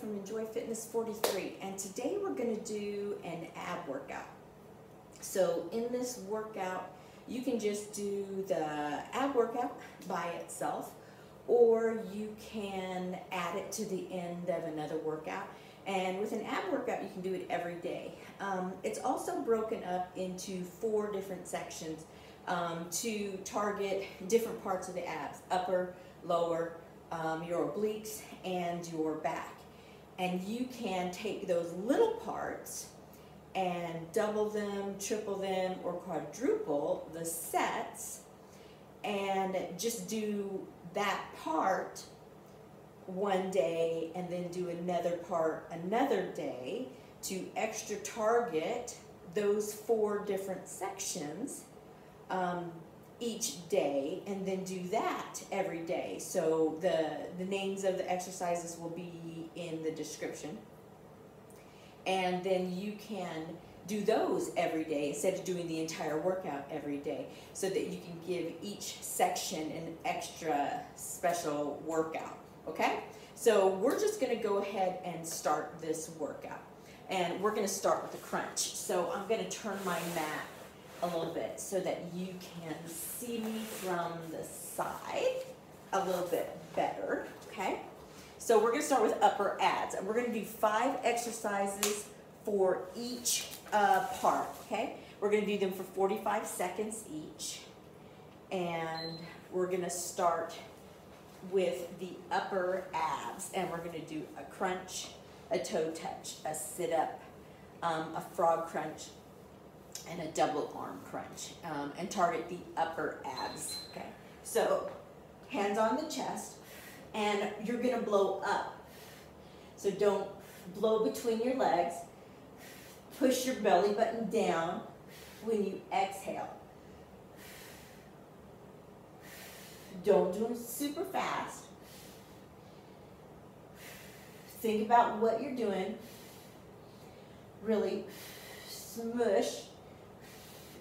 from Enjoy Fitness 43, and today we're going to do an ab workout. So in this workout, you can just do the ab workout by itself, or you can add it to the end of another workout. And with an ab workout, you can do it every day. It's also broken up into 4 different sections to target different parts of the abs: upper, lower, your obliques, and your back. And you can take those little parts and double them, triple them, or quadruple the sets, and just do that part one day and then do another part another day to extra target those 4 different sections each day, and then do that every day. So the names of the exercises will be in the description, and then you can do those every day instead of doing the entire workout every day, so that you can give each section an extra special workout. Okay, so we're just going to go ahead and start this workout, and we're going to start with a crunch. So I'm going to turn my mat a little bit so that you can see me from the side a little bit better. Okay, so we're going to start with upper abs, and we're going to do 5 exercises for each part. Okay, we're going to do them for 45 seconds each, and we're going to start with the upper abs, and we're going to do a crunch, a toe touch, a sit up, a frog crunch, and a double arm crunch, and target the upper abs. Okay, so hands on the chest, and you're going to blow up. So don't blow between your legs. Push your belly button down when you exhale. Don't do them super fast. Think about what you're doing. Really smush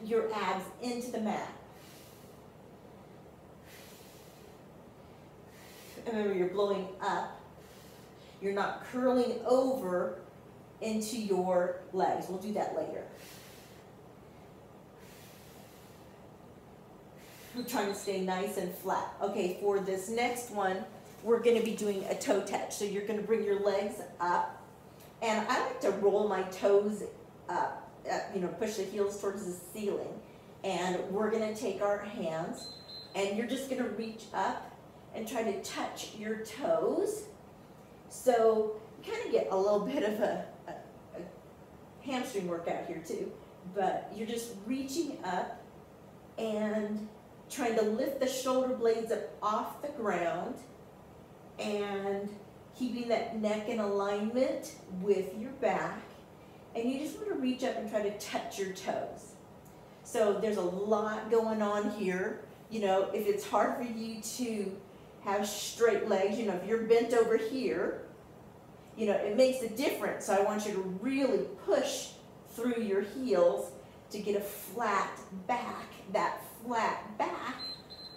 your abs into the mat. Remember, you're blowing up. You're not curling over into your legs. We'll do that later. We're trying to stay nice and flat. Okay, for this next one, we're going to be doing a toe touch. So you're going to bring your legs up, and I like to roll my toes up. Push the heels towards the ceiling, and we're going to take our hands, and you're just going to reach up and try to touch your toes. So you kind of get a little bit of a hamstring workout here too, but you're just reaching up and trying to lift the shoulder blades up off the ground and keeping that neck in alignment with your back. And you just want to reach up and try to touch your toes. So there's a lot going on here. If it's hard for you to have straight legs, if you're bent over here, it makes a difference. So I want you to really push through your heels to get a flat back. That flat back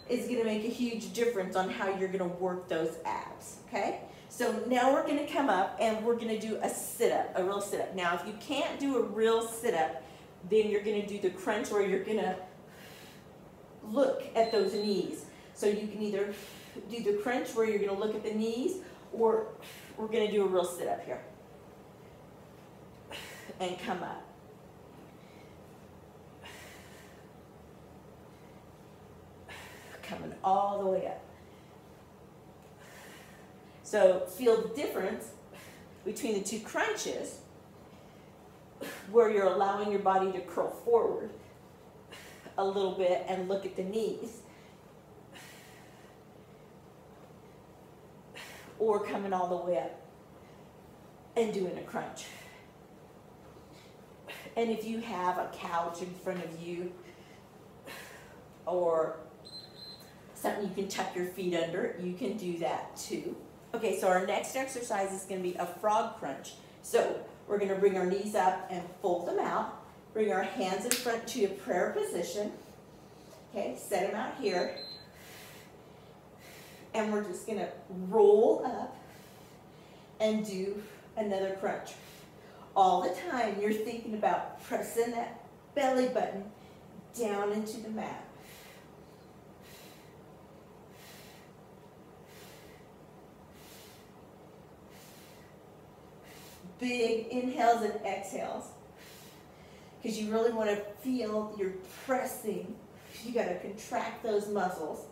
is going to make a huge difference on how you're going to work those abs. Okay? So now we're going to come up and we're going to do a sit-up, a real sit-up. Now, if you can't do a real sit-up, then you're going to do the crunch, where you're going to look at those knees. So you can either do the crunch where you're going to look at the knees, or we're going to do a real sit-up here and come up. Coming all the way up. So feel the difference between the 2 crunches, where you're allowing your body to curl forward a little bit and look at the knees, or coming all the way up and doing a crunch. And if you have a couch in front of you, or something you can tuck your feet under, you can do that too. Okay, so our next exercise is going to be a frog crunch. So we're going to bring our knees up and fold them out. Bring our hands in front to a prayer position. Okay, set them out here. And we're just going to roll up and do Another crunch. All the time you're thinking about pressing that belly button down into the mat. Big inhales and exhales, because you really want to feel you're pressing. You got to contract those muscles.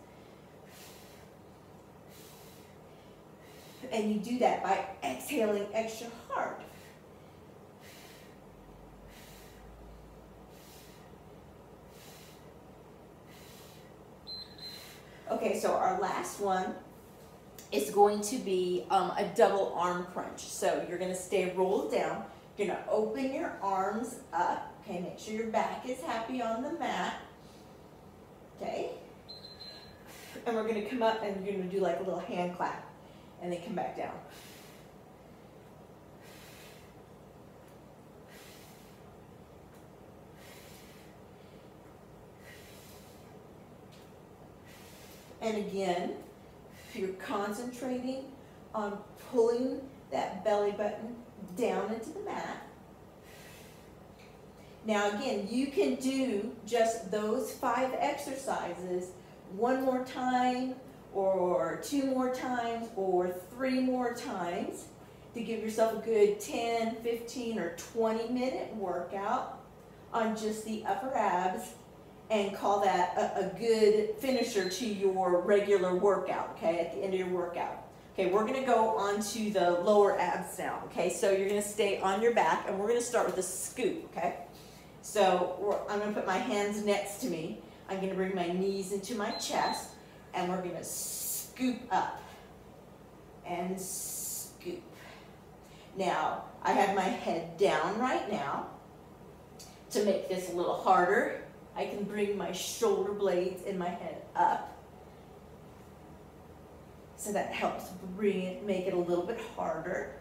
And you do that by exhaling extra hard. Okay, so our last one is going to be a double arm crunch. So you're going to stay rolled down. You're going to open your arms up. Okay, make sure your back is happy on the mat. Okay. And we're going to come up and you're going to do like a little hand clap and then come back down. And again, you're concentrating on pulling that belly button down into the mat. Now again, you can do just those 5 exercises one more time, or 2 more times, or 3 more times to give yourself a good 10, 15, or 20-minute workout on just the upper abs, and call that a good finisher to your regular workout, okay, at the end of your workout. Okay, we're going to go on to the lower abs now, okay? So you're going to stay on your back, and we're going to start with a scoop, okay? So I'm going to put my hands next to me. I'm going to bring my knees into my chest, and we're going to scoop up and scoop. Now, I have my head down right now. To make this a little harder, I can bring my shoulder blades and my head up. So that helps make it a little bit harder.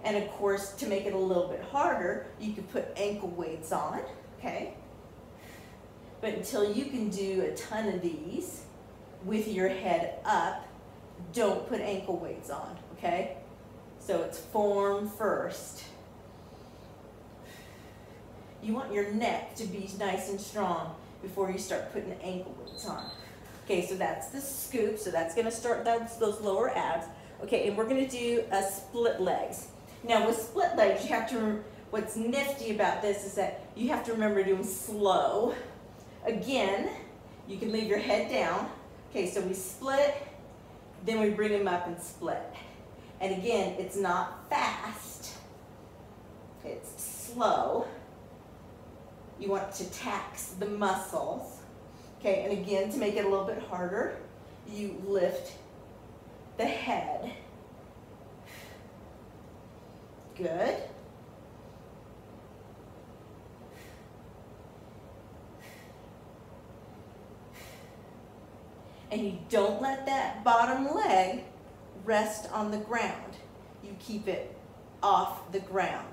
And of course, to make it a little bit harder, you can put ankle weights on, okay? But until you can do a ton of these with your head up, don't put ankle weights on, okay? So it's form first. You want your neck to be nice and strong before you start putting the ankle weights on. Okay, so that's the scoop. So that's going to start those lower abs. Okay, and we're going to do a split legs. Now with split legs, you have to, what's nifty about this is that you have to remember to do them slow. Again, you can leave your head down. Okay, so we split, then we bring them up and split. And again, it's not fast. It's slow. You want to tax the muscles. Okay, and again, to make it a little bit harder, you lift the head. Good. And you don't let that bottom leg rest on the ground. You keep it off the ground.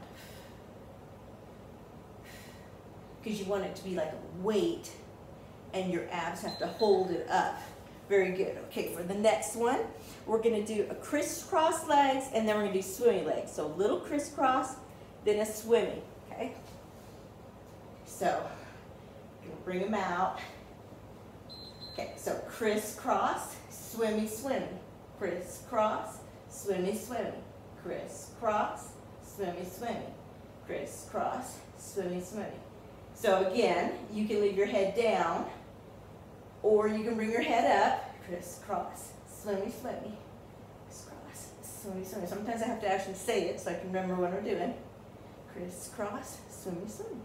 Because you want it to be like a weight and your abs have to hold it up. Very good. Okay, for the next one, we're going to do a crisscross legs, and then we're going to do swimmy legs. So a little crisscross, then a swimmy, okay? So, you'll bring them out. Okay, so crisscross, swimmy, swimmy. Crisscross, swimmy, swimmy. Crisscross, swimmy, swimmy. Crisscross, swimmy, swimmy. So again, you can leave your head down, or you can bring your head up. Crisscross, swimmy, swimmy. Crisscross, swimmy, swimmy. Sometimes I have to actually say it so I can remember what I'm doing. Crisscross, swimmy, swimmy.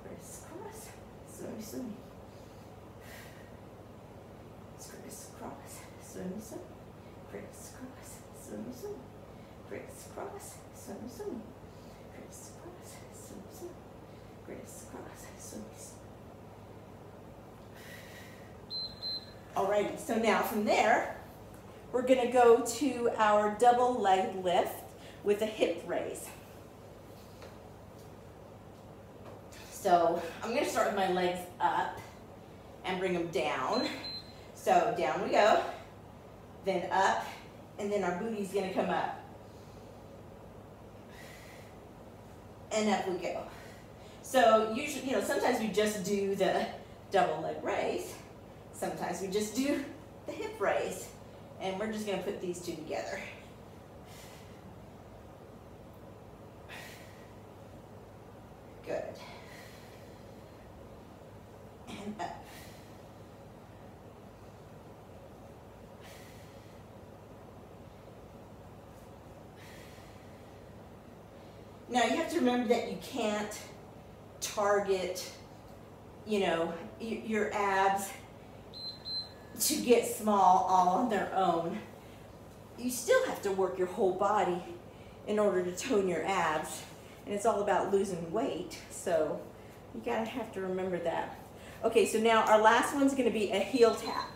Crisscross, swimmy, swimmy. Crisscross, swimmy, swimmy. Crisscross, swimmy, swimmy. Crisscross, swimmy, swimmy. Crisscross, swimmy, swimmy. Crisscross, swimmy, swimmy. Alrighty, so now from there, we're going to go to our double leg lift with a hip raise. So I'm going to start with my legs up and bring them down. So down we go, then up, and then our booty's going to come up. and up we go. So usually, you know, sometimes we just do the double leg raise. Sometimes we just do the hip raise. And we're just gonna put these two together. Good. And up. Now you have to remember that you can't target, you know, your abs to get small all on their own. You still have to work your whole body in order to tone your abs, and it's all about losing weight, so you gotta have to remember that. Okay, so now our last one's gonna be a heel tap.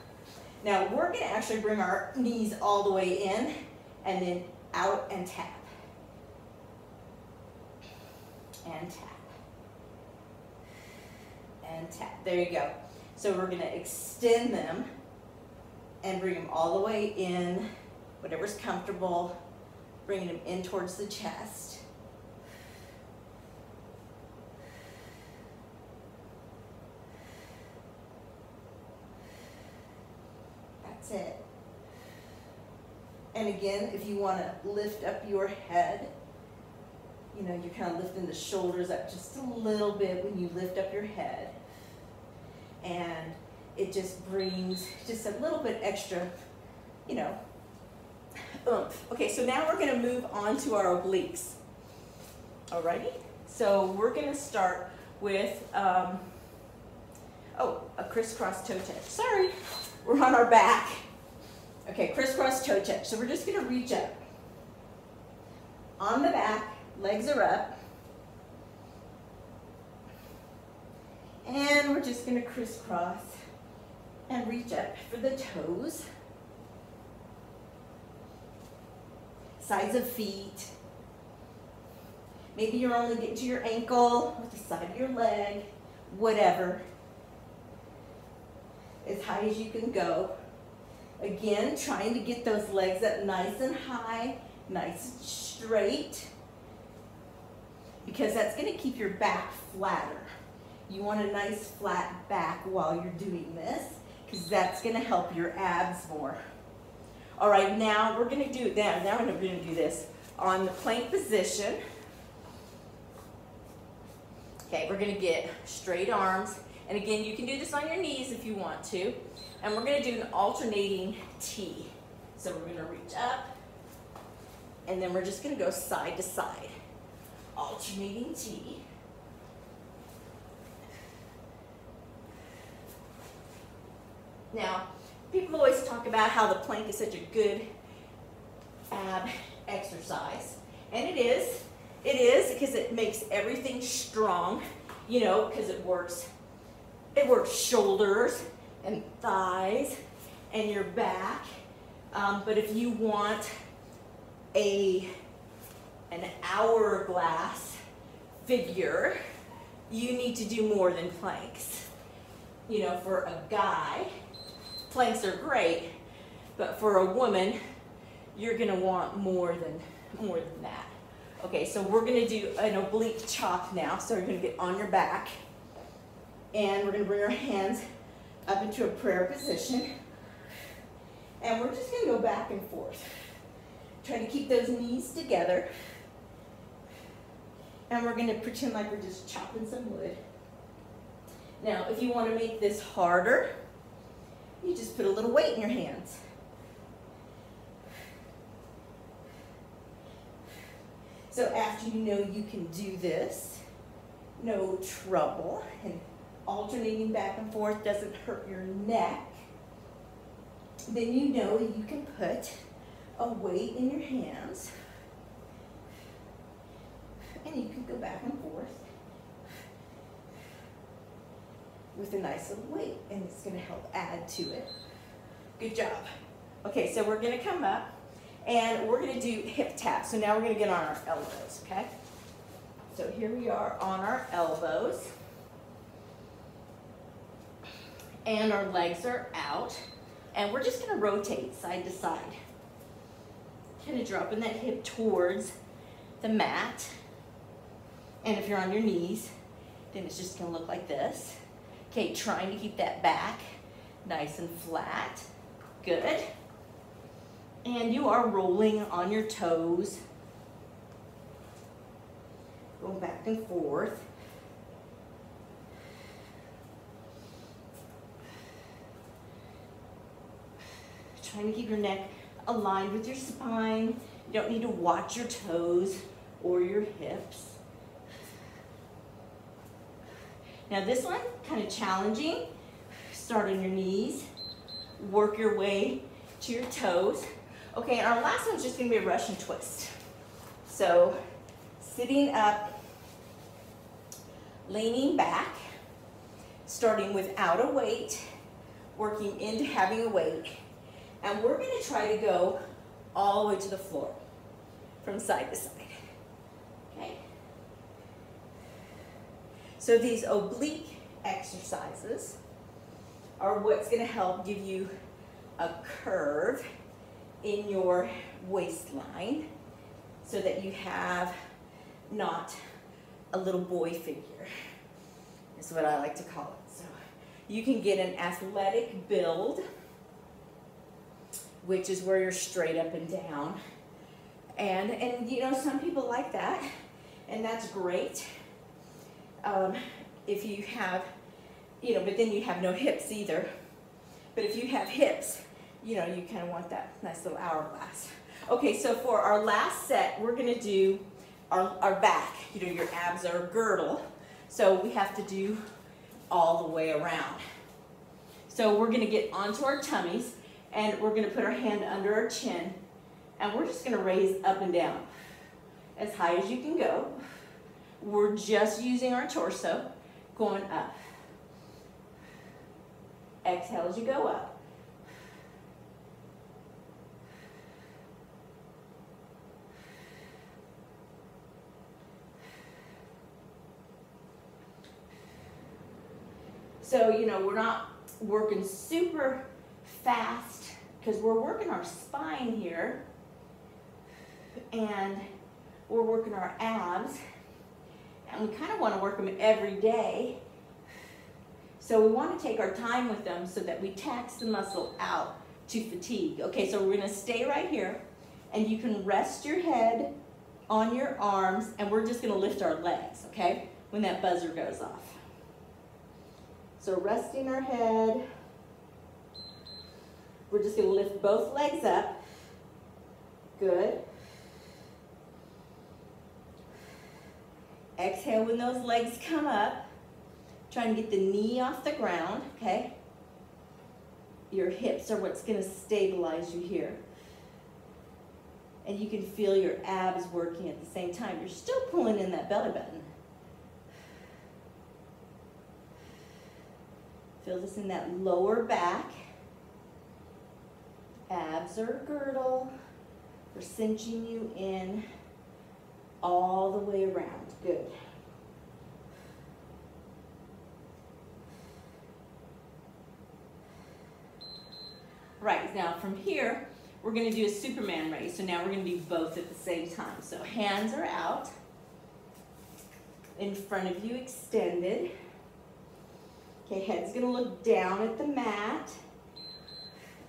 Now we're gonna actually bring our knees all the way in and then out and tap. And tap. And tap. There you go. So we're going to extend them and bring them all the way in, whatever's comfortable, bringing them in towards the chest. That's it. And again, if you want to lift up your head, you know, you're kind of lifting the shoulders up just a little bit when you lift up your head. And it just brings just a little bit extra, you know, oomph. Okay, so now we're gonna move on to our obliques. Alrighty? So we're gonna start with, a crisscross toe touch. Sorry, we're on our back. Okay, crisscross toe touch. So we're just gonna reach up. On the back, legs are up. And we're just gonna crisscross and reach up for the toes. Sides of feet. Maybe you're only getting to your ankle with the side of your leg, whatever. As high as you can go. Again, trying to get those legs up nice and high, nice and straight, because that's going to keep your back flatter. You want a nice flat back while you're doing this, because that's going to help your abs more. All right, now we're going to do that. Now we're going to do this on the plank position. Okay, we're going to get straight arms. And again, you can do this on your knees if you want to. And we're going to do an alternating T. So we're going to reach up, and then we're just going to go side to side. Alternating T. Now, people always talk about how the plank is such a good ab exercise. And it is. It is, because it makes everything strong, you know, because it works shoulders and thighs and your back. But if you want an hourglass figure, you need to do more than planks. You know, for a guy, planks are great, but for a woman, you're gonna want more than that. Okay, so we're gonna do an oblique chop now. So we're gonna get on your back, and we're gonna bring our hands up into a prayer position, and we're just gonna go back and forth, trying to keep those knees together, and we're gonna pretend like we're just chopping some wood. Now, if you want to make this harder, you just put a little weight in your hands. So after you know you can do this, no trouble, and alternating back and forth doesn't hurt your neck, then you know that you can put a weight in your hands, and you can go back and forth with a nice little weight, and it's going to help add to it. Good job. Okay, so we're going to come up, and we're going to do hip taps. So now we're going to get on our elbows, okay? So here we are on our elbows, and our legs are out, and we're just going to rotate side to side. Kind of dropping that hip towards the mat, And if you're on your knees, then it's just gonna look like this. Okay, trying to keep that back nice and flat. Good. And you are rolling on your toes. Going back and forth. Trying to keep your neck aligned with your spine. You don't need to watch your toes or your hips. Now this one, kind of challenging. Start on your knees, work your way to your toes. Okay, and our last one's just gonna be a Russian twist. So, sitting up, leaning back, starting without a weight, working into having a weight, and we're gonna try to go all the way to the floor, from side to side, okay? So these oblique exercises are what's gonna help give you a curve in your waistline so that you have not a little boy figure, is what I like to call it. So you can get an athletic build, which is where you're straight up and down. And you know, some people like that, and that's great. If you have, you know, but then you have no hips either. But if you have hips, you know, you kind of want that nice little hourglass. Okay, so for our last set, we're gonna do our back. You know, your abs are a girdle, so we have to do all the way around. So we're gonna get onto our tummies, and we're gonna put our hand under our chin, and we're just gonna raise up and down as high as you can go. We're just using our torso, going up. Exhale as you go up. So, you know, we're not working super fast because we're working our spine here, and we're working our abs, and we kind of want to work them every day. So we want to take our time with them so that we tax the muscle out to fatigue. Okay, so we're going to stay right here, and you can rest your head on your arms, and we're just going to lift our legs, okay, when that buzzer goes off. So resting our head, we're just going to lift both legs up. Good. Exhale when those legs come up. Trying to get the knee off the ground, okay? Your hips are what's going to stabilize you here. And you can feel your abs working at the same time. You're still pulling in that belly button. Feel this in that lower back. Abs are a girdle. We're cinching you in all the way around. Good. Right, now from here, we're going to do a Superman raise. So now we're going to do both at the same time. So hands are out, in front of you, extended. Okay, head's going to look down at the mat,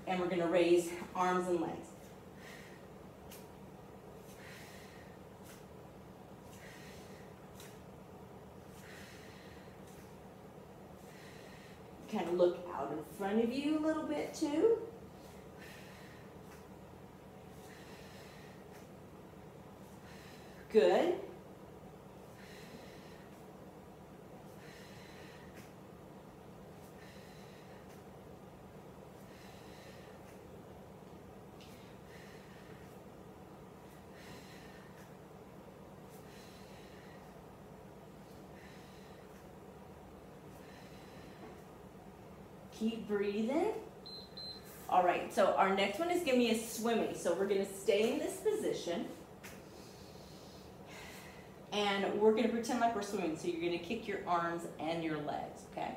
and we're going to raise arms and legs. Kind of look out in front of you a little bit too. Good. Keep breathing. All right, so our next one is going to be a swimmy. So we're going to stay in this position. And we're going to pretend like we're swimming. So you're going to kick your arms and your legs, okay?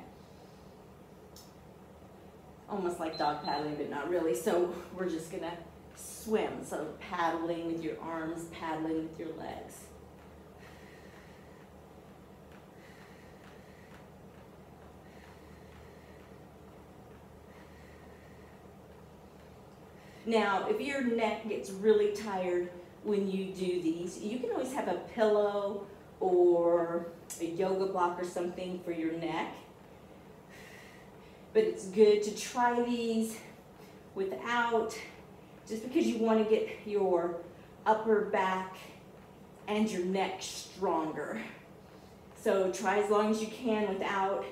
Almost like dog paddling, but not really. So we're just going to swim. So paddling with your arms, paddling with your legs. Now, if your neck gets really tired when you do these, you can always have a pillow or a yoga block or something for your neck. But it's good to try these without, just because you want to get your upper back and your neck stronger. So try as long as you can without,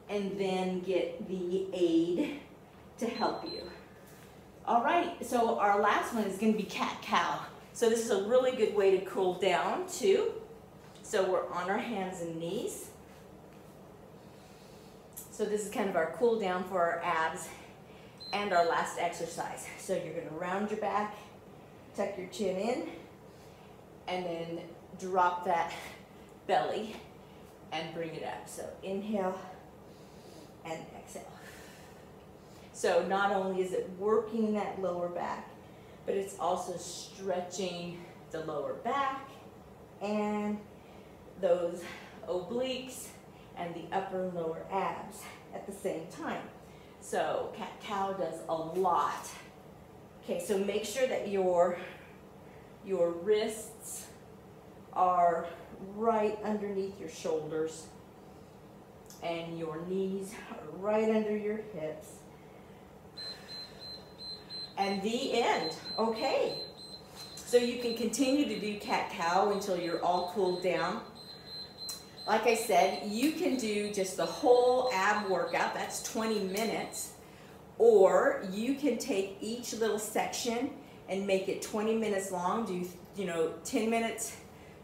and then get the aid to help you. All right, so our last one is going to be cat-cow. So this is a really good way to cool down too. So we're on our hands and knees. So this is kind of our cool down for our abs and our last exercise. So you're going to round your back, tuck your chin in, and then drop that belly and bring it up. So inhale and exhale. So not only is it working that lower back, but it's also stretching the lower back and those obliques and the upper and lower abs at the same time. So cat-cow does a lot. Okay, so make sure that your wrists are right underneath your shoulders and your knees are right under your hips. And the end. Okay. So you can continue to do cat-cow until you're all cooled down. Like I said, you can do just the whole ab workout, that's 20 minutes, or you can take each little section and make it 20 minutes long, do 10 minutes,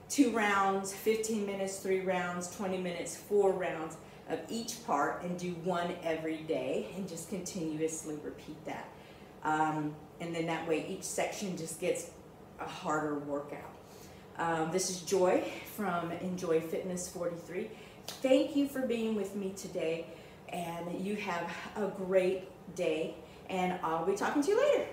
2 rounds, 15 minutes, 3 rounds, 20 minutes, 4 rounds of each part, and do one every day, and just continuously repeat that. And then that way each section just gets a harder workout. This is Joy from Enjoy Fitness 43. Thank you for being with me today, and you have a great day, and I'll be talking to you later.